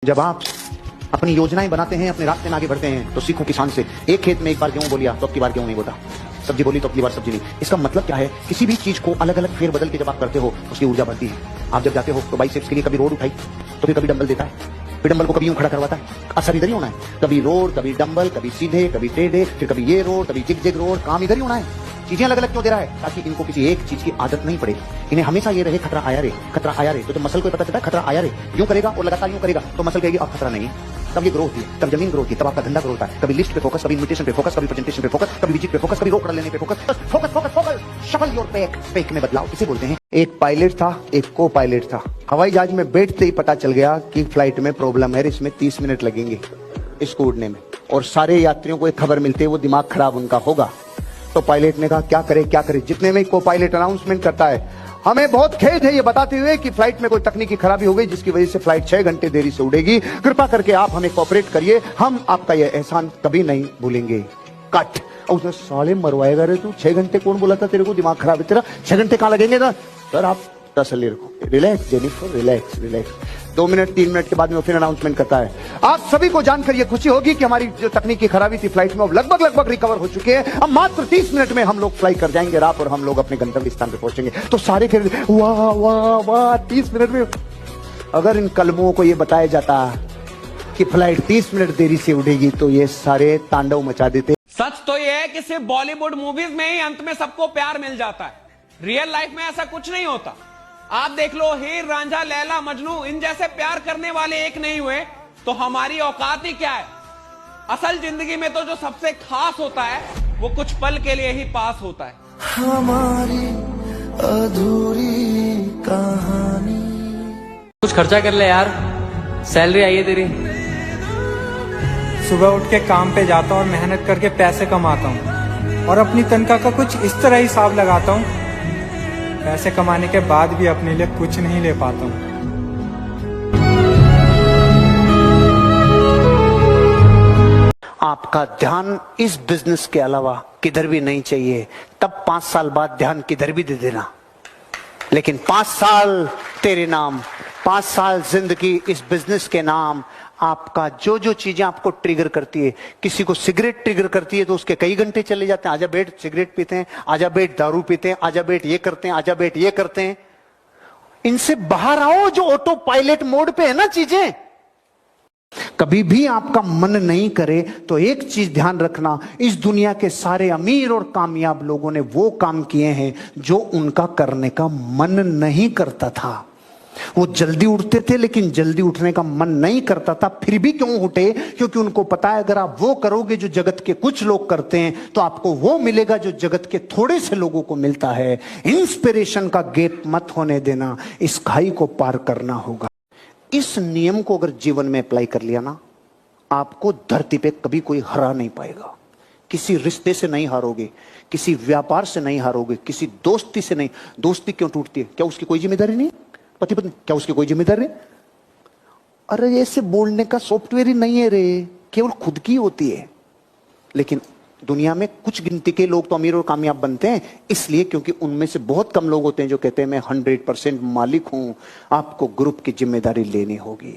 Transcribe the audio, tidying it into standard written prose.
जब आप अपनी योजनाएं बनाते हैं, अपने रास्ते में आगे बढ़ते हैं, तो सीखो किसान से। एक खेत में एक बार गेहूं बोलिया तो अब की बार गेहूं नहीं बोता, सब्जी बोली तो अब की बार सब्जी नहीं। इसका मतलब क्या है? किसी भी चीज को अलग अलग फेर बदल के जब आप करते हो, उसकी ऊर्जा बढ़ती है। आप जब जाते हो तो बाइसेप्स के लिए कभी रोड उठाई तो फिर कभी डंबल देता है, फिर डंबल को कभी यूं खड़ा करवाता है। असर इधर ही होना है, कभी रोड, कभी डंबल, कभी सीधे, कभी टेढ़े, फिर कभी ये रोड, कभी जिग जिग रोड। काम इधर ही होना है। चीजें अलग अलग क्यों दे रहा है? ताकि इनको किसी एक चीज की आदत नहीं पड़े। इन्हें हमेशा ये रहे खतरा आया रे, खतरा आया रे। तो जब मसल को पता चलता है खतरा आया रे, यूं करेगा और लगातार यूं करेगा तो मसल कहेगी अब खतरा नहीं। तब ये ग्रो होती है, तब जमीन ग्रो होती है, तब आपका धंधा ग्रो होता है। कभी लिस्ट पे फोकस, कभी इन्विटेशन पे फोकस, कभी प्रेजेंटेशन पे फोकस, कभी विजिट पे फोकस, कभी रोक कर लेने पे focus. Focus focus focus, shuffle your pack. Pack में बदलाव इसे बोलते हैं। एक पायलट था, एक को पायलट था। हवाई जहाज में बैठते ही पता चल गया कि फ्लाइट में प्रॉब्लम है, इसमें 30 मिनट लगेंगे इसको उड़ने में। और सारे यात्रियों को एक खबर मिलती है, वो दिमाग खराब उनका होगा। तो पायलट ने कहा क्या करे क्या करे। जितने में को पायलट अनाउंसमेंट करता है, हमें बहुत खेद है ये बताते हुए कि फ्लाइट में कोई तकनीकी खराबी हो गई जिसकी वजह से फ्लाइट 6 घंटे देरी से उड़ेगी। कृपा करके आप हमें कोऑपरेट करिए, हम आपका यह एहसान कभी नहीं भूलेंगे। कट। और उसने साले मरवाएगा रे तू, 6 घंटे कौन बोला था तेरे को? दिमाग खराब है तेरा, 6 घंटे कहां लगेंगे ना? सर आप तसल्ली रखो, relax Jennifer, relax relax. 2 minute 3 minute के बाद में फिर अनाउंसमेंट करता है। आप सभी को जानकर यह खुशी होगी कि हमारी जो तकनीकी खराबी थी फ्लाइट में, अब लगभग रिकवर हो चुके हैं। अब मात्र 30 मिनट में हम लोग फ्लाई कर जाएंगे रात, और हम लोग अपने गंतव्य स्थान पे पहुंचेंगे। तो सारे फिर वाह वाह वाह, 30 मिनट में। अगर इन कलमों को यह बताया जाता कि फ्लाइट 30 मिनट देरी से उड़ेगी तो ये सारे तांडव मचा देते। सच तो यह है कि सिर्फ बॉलीवुड मूवीज में ही अंत में सबको प्यार मिल जाता है। रियल लाइफ में ऐसा कुछ नहीं होता। आप देख लो, हीर रांझा, लैला मजनू, इन जैसे प्यार करने वाले एक नहीं हुए तो हमारी औकात ही क्या है। असल जिंदगी में तो जो सबसे खास होता है वो कुछ पल के लिए ही पास होता है। हमारी अधूरी कहानी। कुछ खर्चा कर ले यार, सैलरी आई है तेरी। सुबह उठ के काम पे जाता हूँ और मेहनत करके पैसे कमाता हूँ, और अपनी तनख्वाह का कुछ इस तरह हिसाब लगाता हूँ। पैसे कमाने के बाद भी अपने लिए कुछ नहीं ले पाता हूँ। आपका ध्यान इस बिजनेस के अलावा किधर भी नहीं चाहिए, तब 5 साल बाद ध्यान किधर भी दे देना। लेकिन 5 साल तेरे नाम, 5 साल जिंदगी इस बिजनेस के नाम। आपका जो जो चीजें आपको ट्रिगर करती है, किसी को सिगरेट ट्रिगर करती है तो उसके कई घंटे चले जाते हैं। आजा बैठ सिगरेट पीते हैं, आजा बैठ दारू पीते हैं, आजा बैठ ये करते हैं, आजा बैठ ये करते हैं। इनसे बाहर आओ, जो ऑटो पायलट मोड पे है ना चीजें। कभी भी आपका मन नहीं करे तो एक चीज ध्यान रखना, इस दुनिया के सारे अमीर और कामयाब लोगों ने वो काम किए हैं जो उनका करने का मन नहीं करता था। वो जल्दी उठते थे, लेकिन जल्दी उठने का मन नहीं करता था। फिर भी क्यों उठे? क्योंकि उनको पता है अगर आप वो करोगे जो जगत के कुछ लोग करते हैं तो आपको वो मिलेगा जो जगत के थोड़े से लोगों को मिलता है। इंस्पिरेशन का गेट मत होने देना, इस खाई को पार करना होगा। इस नियम को अगर जीवन में अप्लाई कर लिया ना, आपको धरती पे कभी कोई हरा नहीं पाएगा। किसी रिश्ते से नहीं हारोगे, किसी व्यापार से नहीं हारोगे, किसी दोस्ती से नहीं। दोस्ती क्यों टूटती है? क्या उसकी कोई जिम्मेदारी नहीं? पति पत्नी, क्या उसकी कोई जिम्मेदारी? अरे ऐसे बोलने का सॉफ्टवेयर ही नहीं है रे, केवल खुद की होती है। लेकिन दुनिया में कुछ गिनती के लोग तो अमीर और कामयाब बनते हैं, इसलिए क्योंकि उनमें से बहुत कम लोग होते हैं जो कहते हैं मैं 100% मालिक हूं। आपको ग्रुप की जिम्मेदारी लेनी होगी।